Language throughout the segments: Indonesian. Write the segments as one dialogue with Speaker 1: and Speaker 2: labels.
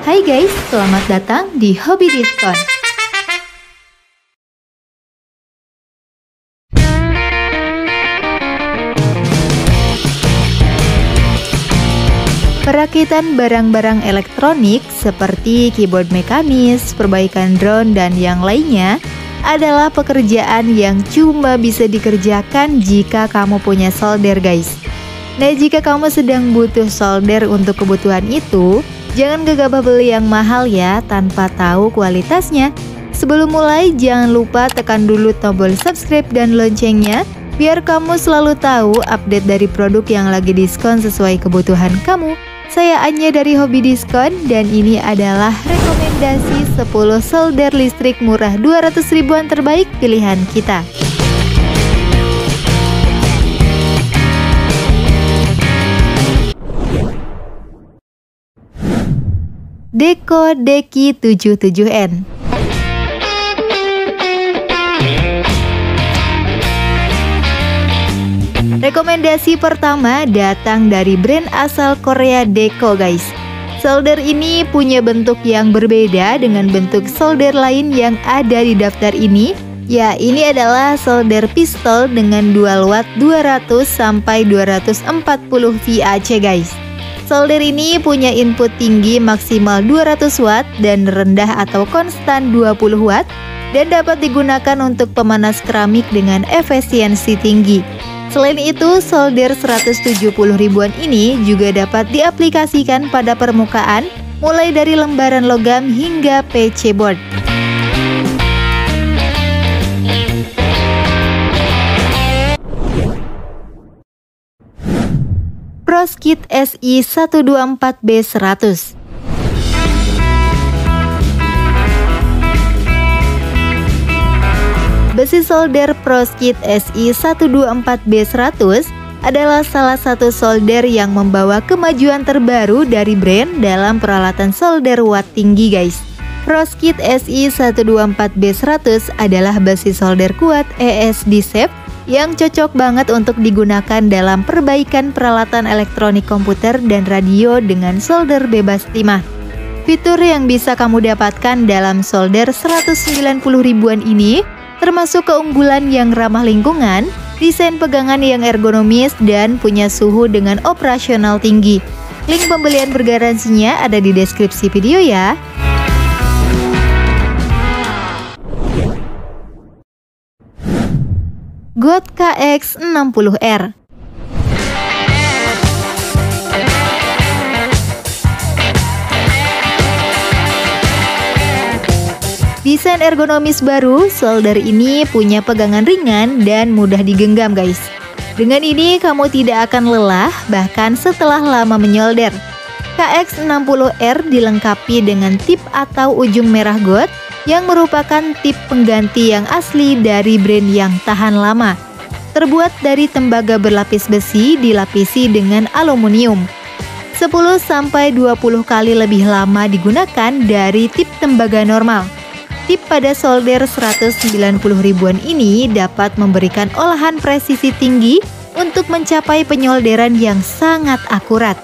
Speaker 1: Hai guys, selamat datang di Hobi Diskon. Perakitan barang-barang elektronik seperti keyboard mekanis, perbaikan drone, dan yang lainnya adalah pekerjaan yang cuma bisa dikerjakan jika kamu punya solder guys. Nah, jika kamu sedang butuh solder untuk kebutuhan itu, jangan gegabah beli yang mahal ya tanpa tahu kualitasnya. Sebelum mulai, jangan lupa tekan dulu tombol subscribe dan loncengnya biar kamu selalu tahu update dari produk yang lagi diskon sesuai kebutuhan kamu. Saya Anya dari Hobi Diskon dan ini adalah rekomendasi 10 solder listrik murah 200 ribuan terbaik pilihan kita. Deco Deki 77N. Rekomendasi pertama datang dari brand asal Korea Deco guys. Solder ini punya bentuk yang berbeda dengan bentuk solder lain yang ada di daftar ini. Ya, ini adalah solder pistol dengan dual watt 200 sampai 240 VAC guys. Solder ini punya input tinggi maksimal 200 watt dan rendah atau konstan 20 watt dan dapat digunakan untuk pemanas keramik dengan efisiensi tinggi. Selain itu, solder 170 ribuan ini juga dapat diaplikasikan pada permukaan mulai dari lembaran logam hingga PC board. Proskit SI 124B100. Besi solder Proskit SI 124B100 adalah salah satu solder yang membawa kemajuan terbaru dari brand dalam peralatan solder watt tinggi guys. Proskit SI 124B100 adalah besi solder kuat ESD shape yang cocok banget untuk digunakan dalam perbaikan peralatan elektronik komputer dan radio dengan solder bebas timah. Fitur yang bisa kamu dapatkan dalam solder 190 ribuan ini termasuk keunggulan yang ramah lingkungan, desain pegangan yang ergonomis, dan punya suhu dengan operasional tinggi. Link pembelian bergaransinya ada di deskripsi video ya. GOT KX60R. Desain ergonomis baru, solder ini punya pegangan ringan dan mudah digenggam guys. Dengan ini kamu tidak akan lelah bahkan setelah lama menyolder. KX60R dilengkapi dengan tip atau ujung merah GOT yang merupakan tip pengganti yang asli dari brand yang tahan lama. Terbuat dari tembaga berlapis besi dilapisi dengan aluminium. 10-20 kali lebih lama digunakan dari tip tembaga normal. Tip pada solder 190 ribuan ini dapat memberikan olahan presisi tinggi untuk mencapai penyolderan yang sangat akurat.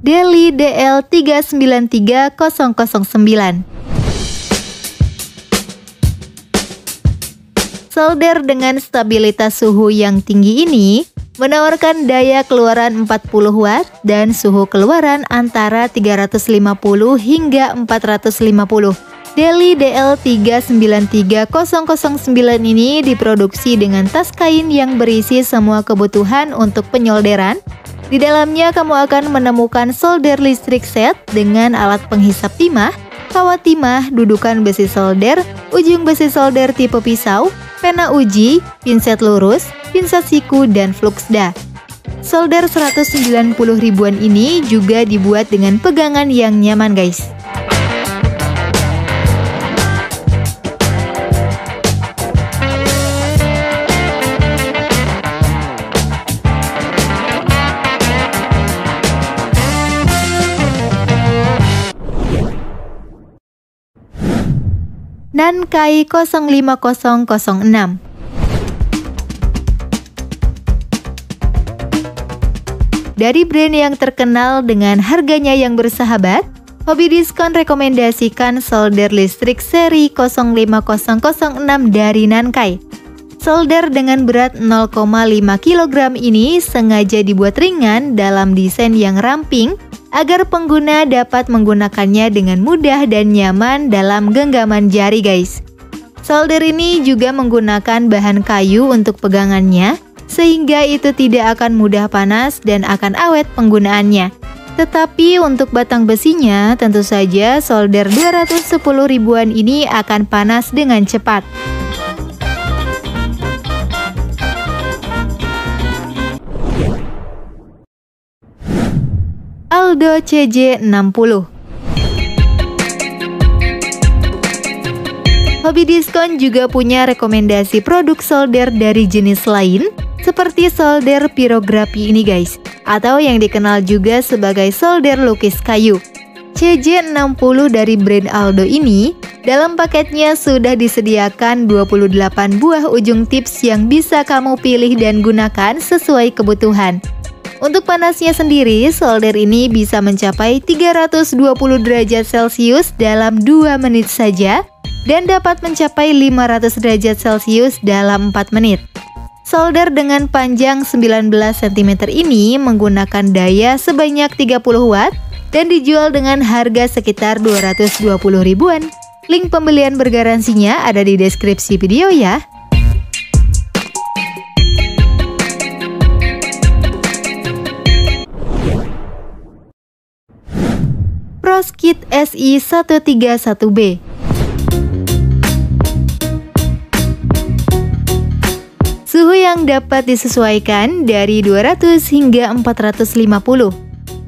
Speaker 1: Deli DL393009. Solder dengan stabilitas suhu yang tinggi ini menawarkan daya keluaran 40 watt dan suhu keluaran antara 350 hingga 450. Deli DL393009 ini diproduksi dengan tas kain yang berisi semua kebutuhan untuk penyolderan. Di dalamnya kamu akan menemukan solder listrik set dengan alat penghisap timah, kawat timah, dudukan besi solder, ujung besi solder tipe pisau, pena uji, pinset lurus, pinset siku, dan fluxda. Solder 190 ribuan ini juga dibuat dengan pegangan yang nyaman guys. Nankai 05006. Dari brand yang terkenal dengan harganya yang bersahabat, Hobi Diskon rekomendasikan solder listrik seri 05006 dari Nankai. Solder dengan berat 0,5 kg ini sengaja dibuat ringan dalam desain yang ramping agar pengguna dapat menggunakannya dengan mudah dan nyaman dalam genggaman jari guys. Solder ini juga menggunakan bahan kayu untuk pegangannya, sehingga itu tidak akan mudah panas dan akan awet penggunaannya. Tetapi untuk batang besinya, tentu saja solder 210 ribuan ini akan panas dengan cepat. Aldo CJ60. Hobi Diskon juga punya rekomendasi produk solder dari jenis lain, seperti solder pirografi ini guys, atau yang dikenal juga sebagai solder lukis kayu. CJ60 dari brand Aldo ini, dalam paketnya sudah disediakan 28 buah ujung tips yang bisa kamu pilih dan gunakan sesuai kebutuhan. Untuk panasnya sendiri, solder ini bisa mencapai 320 derajat Celcius dalam 2 menit saja dan dapat mencapai 500 derajat Celcius dalam 4 menit. Solder dengan panjang 19 cm ini menggunakan daya sebanyak 30 watt dan dijual dengan harga sekitar 220 ribuan. Link pembelian bergaransinya ada di deskripsi video ya. Proskit SI131B. Suhu yang dapat disesuaikan dari 200 hingga 450.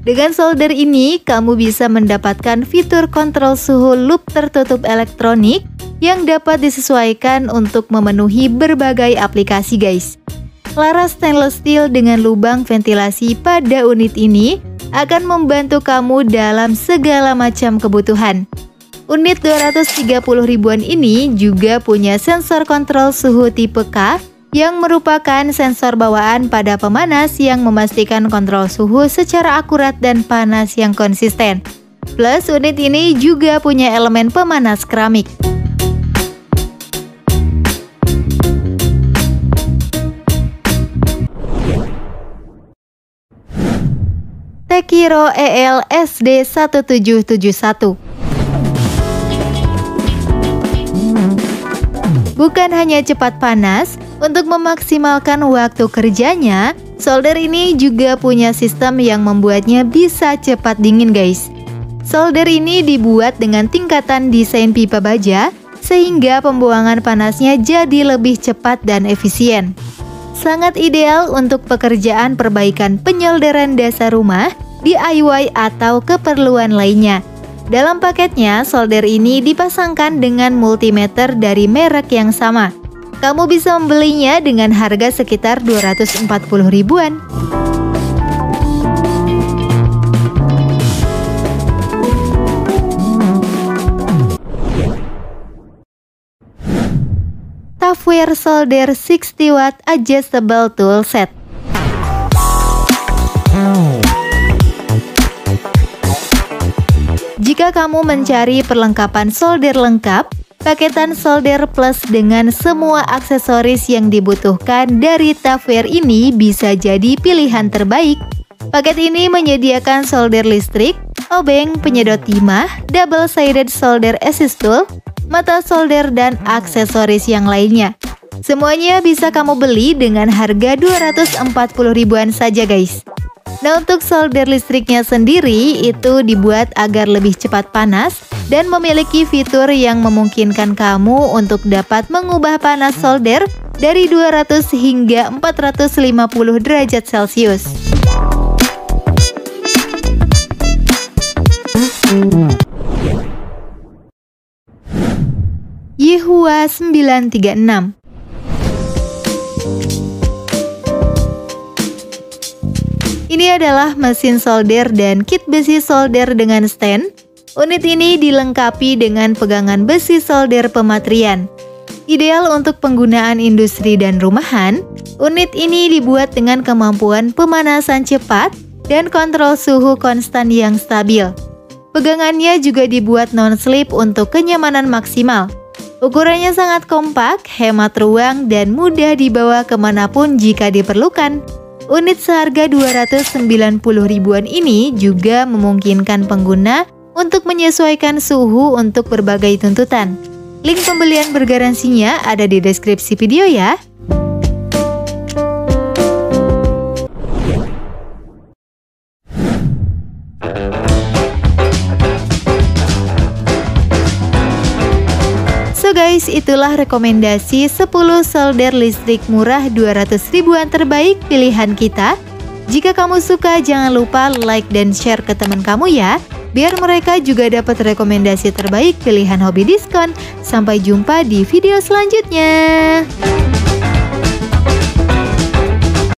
Speaker 1: Dengan solder ini, kamu bisa mendapatkan fitur kontrol suhu loop tertutup elektronik yang dapat disesuaikan untuk memenuhi berbagai aplikasi guys. Laras stainless steel dengan lubang ventilasi pada unit ini akan membantu kamu dalam segala macam kebutuhan. Unit 230 ribuan ini juga punya sensor kontrol suhu tipe K yang merupakan sensor bawaan pada pemanas yang memastikan kontrol suhu secara akurat dan panas yang konsisten. Plus, unit ini juga punya elemen pemanas keramik. Tekiro EL SD1771. Bukan hanya cepat panas, untuk memaksimalkan waktu kerjanya, solder ini juga punya sistem yang membuatnya bisa cepat dingin guys. Solder ini dibuat dengan tingkatan desain pipa baja, sehingga pembuangan panasnya jadi lebih cepat dan efisien. Sangat ideal untuk pekerjaan perbaikan penyolderan dasar rumah, DIY atau keperluan lainnya. Dalam paketnya, solder ini dipasangkan dengan multimeter dari merek yang sama. Kamu bisa membelinya dengan harga sekitar 240 ribuan. Tupperware Solder 60 Watt Adjustable Tool Set. Jika kamu mencari perlengkapan solder lengkap, paketan solder plus dengan semua aksesoris yang dibutuhkan dari Tupperware ini bisa jadi pilihan terbaik. Paket ini menyediakan solder listrik, obeng, penyedot timah, double-sided solder assist tool, mata solder, dan aksesoris yang lainnya. Semuanya bisa kamu beli dengan harga 240 ribuan saja guys. Nah, untuk solder listriknya sendiri itu dibuat agar lebih cepat panas dan memiliki fitur yang memungkinkan kamu untuk dapat mengubah panas solder dari 200 hingga 450 derajat Celcius. Yihua 936. Ini adalah mesin solder dan kit besi solder dengan stand. Unit ini dilengkapi dengan pegangan besi solder pematrian. Ideal untuk penggunaan industri dan rumahan, unit ini dibuat dengan kemampuan pemanasan cepat dan kontrol suhu konstan yang stabil. Pegangannya juga dibuat non-slip untuk kenyamanan maksimal. Ukurannya sangat kompak, hemat ruang, dan mudah dibawa kemanapun jika diperlukan. Unit seharga 290 ribuan ini juga memungkinkan pengguna untuk menyesuaikan suhu untuk berbagai tuntutan. Link pembelian bergaransinya ada di deskripsi video ya. So guys, itulah rekomendasi 10 solder listrik murah 200 ribuan terbaik pilihan kita. Jika kamu suka, jangan lupa like dan share ke teman kamu ya, biar mereka juga dapat rekomendasi terbaik pilihan hobi diskon. Sampai jumpa di video selanjutnya.